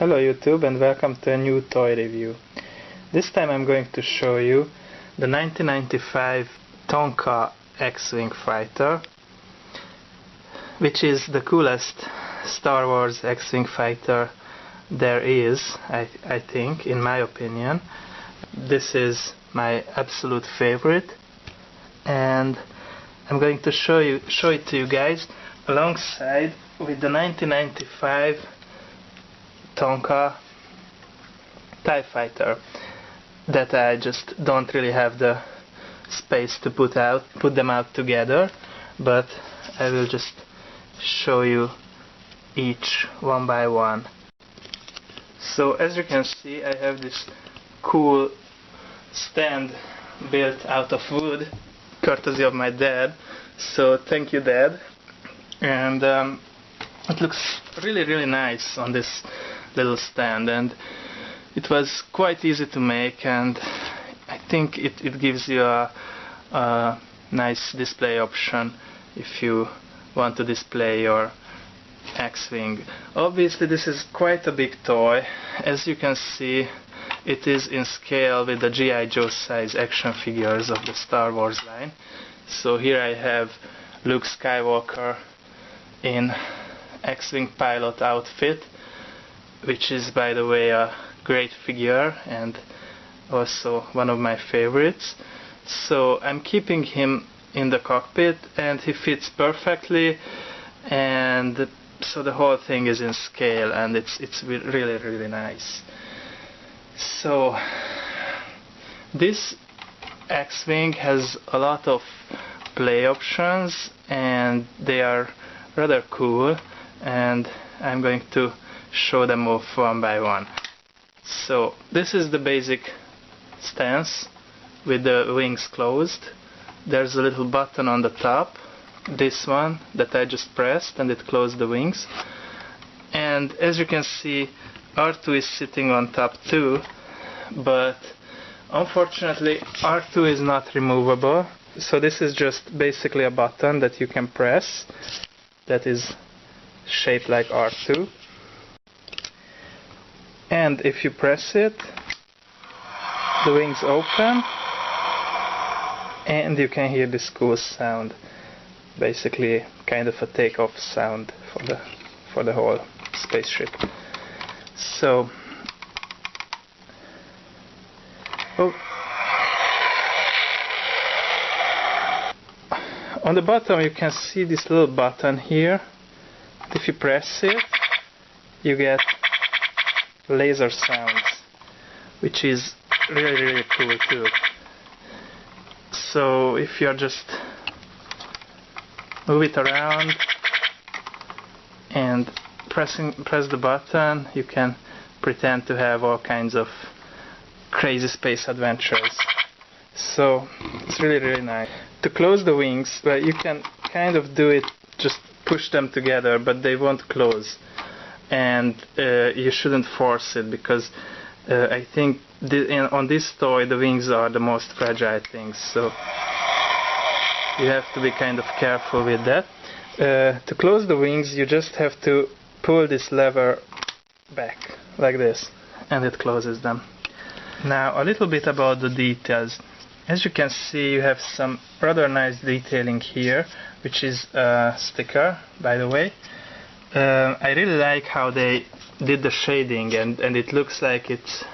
Hello YouTube and welcome to a new toy review. This time I'm going to show you the 1995 Tonka X-Wing fighter, which is the coolest Star Wars X-Wing fighter there is, I think, in my opinion. This is my absolute favorite, and I'm going to show it to you guys alongside with the 1995 Tonka TIE Fighter that I just don't really have the space to put them out together, but I will just show you each one by one. So as you can see, I have this cool stand built out of wood, courtesy of my dad, so thank you, Dad. And it looks really nice on this little stand, and it was quite easy to make, and I think it gives you a nice display option if you want to display your X-Wing. Obviously this is quite a big toy. As you can see, it is in scale with the G.I. Joe size action figures of the Star Wars line. So here I have Luke Skywalker in X-Wing pilot outfit, which is, by the way, a great figure and also one of my favorites. So I'm keeping him in the cockpit and he fits perfectly, and so the whole thing is in scale and it's really nice. So this X-Wing has a lot of play options and they are rather cool, and I'm going to show them off one by one. So this is the basic stance with the wings closed. There's a little button on the top, this one that I just pressed, and it closed the wings. And as you can see, R2 is sitting on top too, but unfortunately R2 is not removable. So this is just basically a button that you can press that is shaped like R2. And if you press it, the wings open and you can hear this cool sound, basically kind of a takeoff sound for the whole spaceship. So on the bottom you can see this little button here. If you press it, you get laser sounds, which is really cool too. So if you just move it around and press the button, you can pretend to have all kinds of crazy space adventures. So it's really nice. To close the wings, well, you can kind of do it, just push them together, but they won't close. And you shouldn't force it, because I think on this toy the wings are the most fragile things, so you have to be kind of careful with that. To close the wings you just have to pull this lever back like this and it closes them. Now a little bit about the details. As you can see, you have some rather nice detailing here, which is a sticker, by the way. I really like how they did the shading, and it looks like it's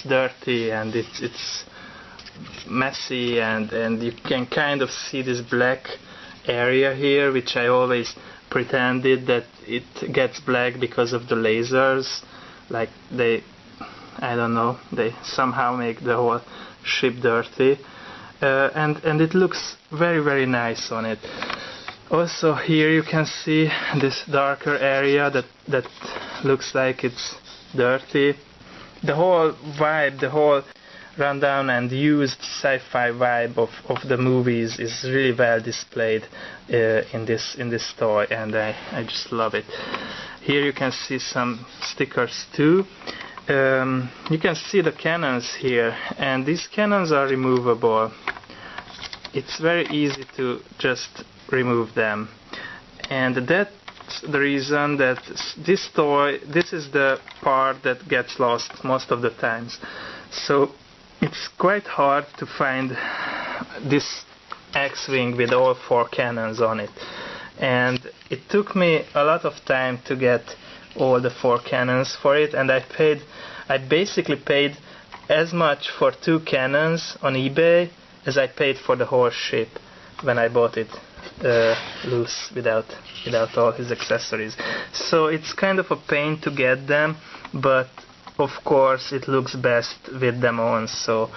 dirty and it's messy, and you can kind of see this black area here, which I always pretended that it gets black because of the lasers. Like I don't know, they somehow make the whole ship dirty, and it looks very nice on it. Also here you can see this darker area that looks like it's dirty. The whole vibe, the whole rundown and used sci-fi vibe of the movies is really well displayed in this toy, and I just love it. Here you can see some stickers too. You can see the cannons here, and these cannons are removable. It's very easy to just remove them, and that that's the reason that this toy, this is the part that gets lost most of the times. So it's quite hard to find this X-Wing with all 4 cannons on it. And it took me a lot of time to get all the 4 cannons for it, and I basically paid as much for 2 cannons on eBay as I paid for the whole ship when I bought it loose without all his accessories. So it's kind of a pain to get them, but of course it looks best with them on, so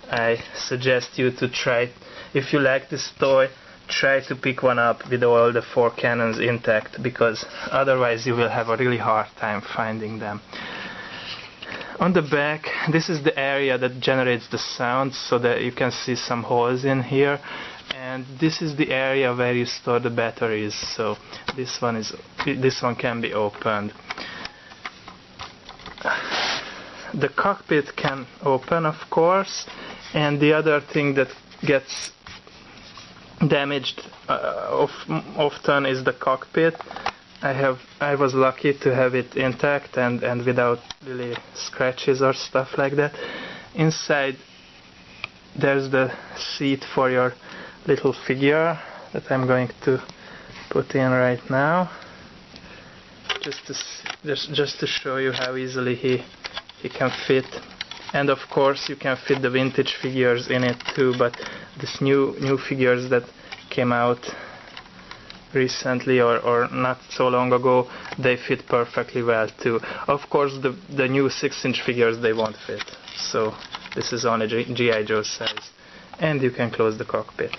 I suggest you to try. If you like this toy, try to pick one up with all the 4 cannons intact, because otherwise you will have a really hard time finding them. On the back, this is the area that generates the sound, so that you can see some holes in here, and this is the area where you store the batteries, so this one can be opened. The cockpit can open, of course, and the other thing that gets damaged often is the cockpit. I was lucky to have it intact and without really scratches or stuff like that. Inside there's the seat for your little figure that I'm going to put in right now, just to show you how easily he can fit. And of course you can fit the vintage figures in it too, but these new figures that came out recently or not so long ago, they fit perfectly well too. Of course the new 6-inch figures, they won't fit, so this is only G.I. Joe size. And you can close the cockpit.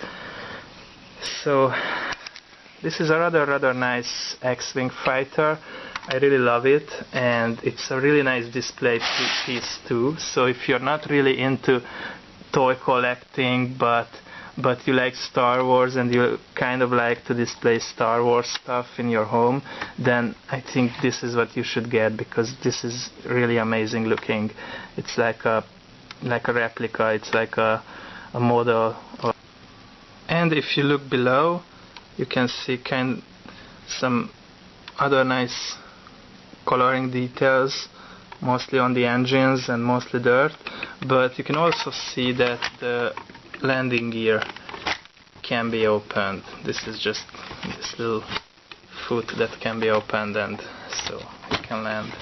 So this is a rather nice X-Wing fighter. I really love it, and it's a really nice display piece too. So if you're not really into toy collecting, but you like Star Wars and you kind of like to display Star Wars stuff in your home, then I think this is what you should get, because this is really amazing looking. It's like a replica, it's like a model. And if you look below, you can see some other nice coloring details, mostly on the engines and mostly dirt, but you can also see that the landing gear can be opened. This is just this little foot that can be opened, and so you can land.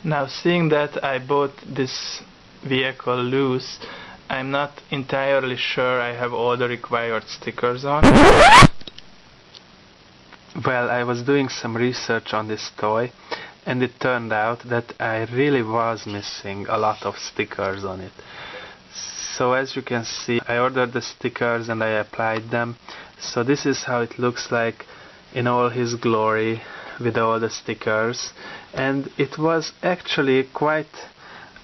Now, seeing that I bought this vehicle loose, I'm not entirely sure I have all the required stickers on. Well, I was doing some research on this toy, and it turned out that I really was missing a lot of stickers on it. So as you can see, I ordered the stickers and I applied them. So this is how it looks like in all his glory with all the stickers. And it was actually quite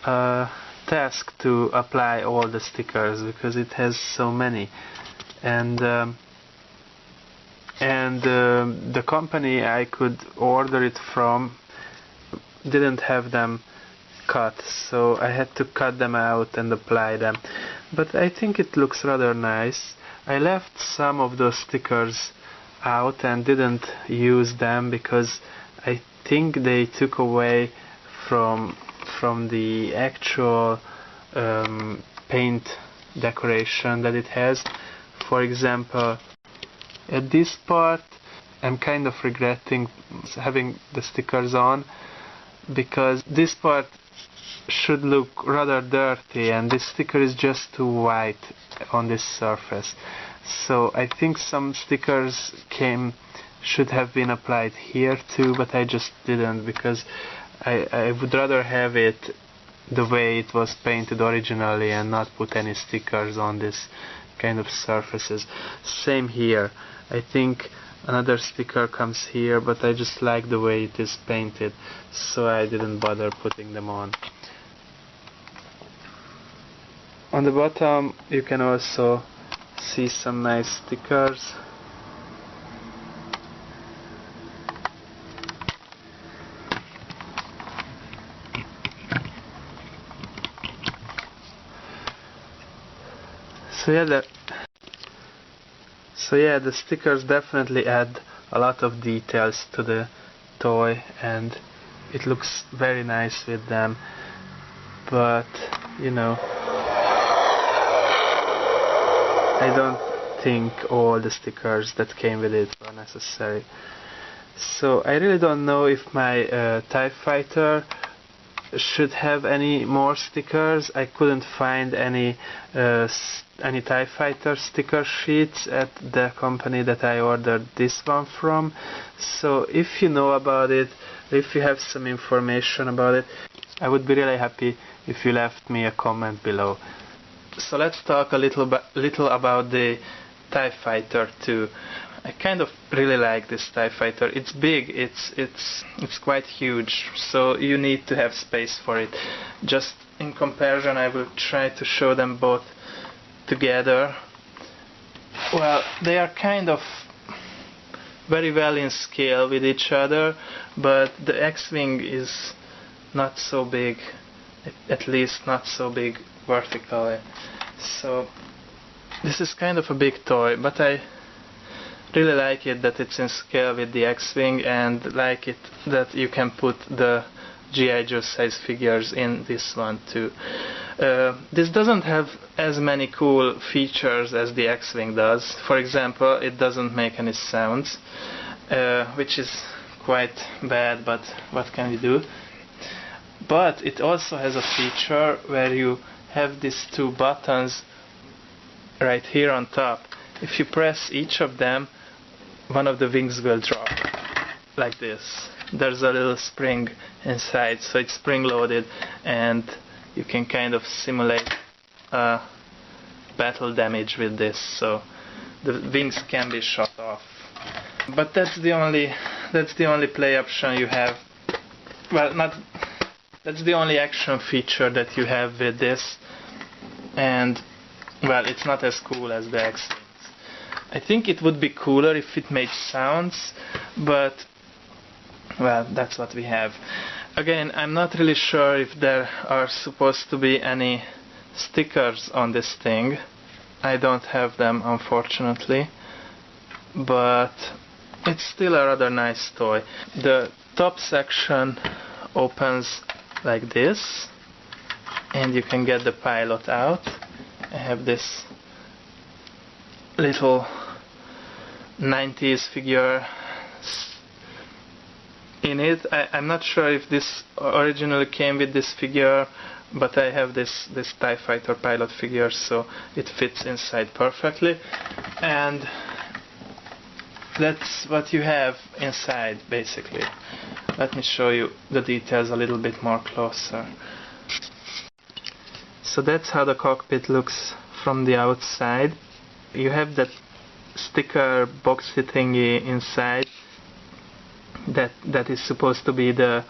a task to apply all the stickers, because it has so many. And the company I could order it from didn't have them cut, so I had to cut them out and apply them. But I think it looks rather nice. I left some of those stickers out and didn't use them, because I think they took away from the actual paint decoration that it has. For example, at this part I'm kind of regretting having the stickers on, because this part should look rather dirty and this sticker is just too white on this surface. So I think some stickers should have been applied here too, but I just didn't, because I would rather have it the way it was painted originally and not put any stickers on this kind of surfaces. Same here. I think another sticker comes here, but I just like the way it is painted, so I didn't bother putting them on. On the bottom you can also see some nice stickers. So yeah, the stickers definitely add a lot of details to the toy, and it looks very nice with them, but you know, I don't think all the stickers that came with it were necessary. So I really don't know if my TIE Fighter should have any more stickers. I couldn't find any TIE Fighter sticker sheets at the company that I ordered this one from. So if you know about it, if you have some information about it, I would be really happy if you left me a comment below. So let's talk a little about the TIE Fighter 2. I kind of really like this TIE Fighter. It's big, it's quite huge, so you need to have space for it. Just in comparison, I will try to show them both together. Well, they are kind of very well in scale with each other, but the X-Wing is not so big, at least not so big vertically. So this is kind of a big toy, but I really like it that it's in scale with the X-Wing, and like it that you can put the G.I. Joe size figures in this one too. This doesn't have as many cool features as the X-Wing does. For example, it doesn't make any sounds, which is quite bad, but what can we do? But it also has a feature where you have these two buttons right here on top. If you press each of them, one of the wings will drop, like this. There's a little spring inside, so it's spring loaded, and you can kind of simulate battle damage with this, so the wings can be shot off. But that's the only play option you have. Well, that's the only action feature that you have with this, and well, it's not as cool as the X-Wings. I think it would be cooler if it made sounds, but well, that's what we have. Again, I'm not really sure if there are supposed to be any stickers on this thing. I don't have them, unfortunately, but it's still a rather nice toy. The top section opens like this, and you can get the pilot out. I have this little 90s figure in it. I'm not sure if this originally came with this figure, but I have this TIE Fighter pilot figure, so it fits inside perfectly, and that's what you have inside basically. Let me show you the details a little bit more closer. So that's how the cockpit looks from the outside. You have that sticker boxy thingy inside that is supposed to be the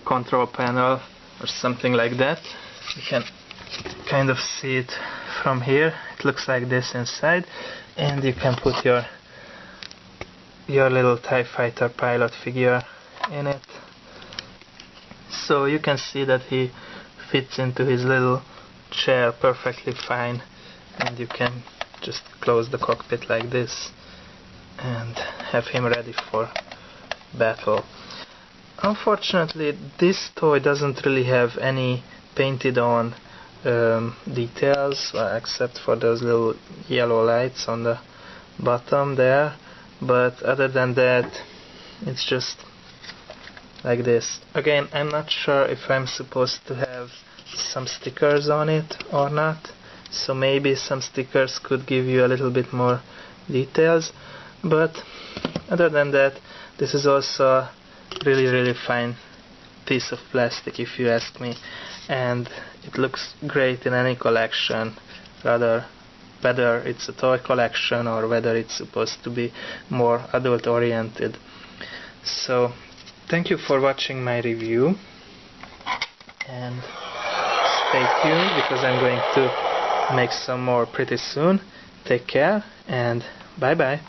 control panel or something like that. You can kind of see it from here. It looks like this inside, and you can put your little TIE Fighter pilot figure in it. So you can see that he fits into his little chair perfectly fine, and you can just close the cockpit like this and have him ready for battle. Unfortunately, this toy doesn't really have any painted on details, except for those little yellow lights on the bottom there, but other than that, it's just like this. Again, I'm not sure if I'm supposed to have some stickers on it or not, so maybe some stickers could give you a little bit more details, but other than that, this is also a really fine piece of plastic, if you ask me, and it looks great in any collection, whether it's a toy collection or whether it's supposed to be more adult oriented. So thank you for watching my review, and stay tuned because I'm going to make some more pretty soon. Take care, and bye bye.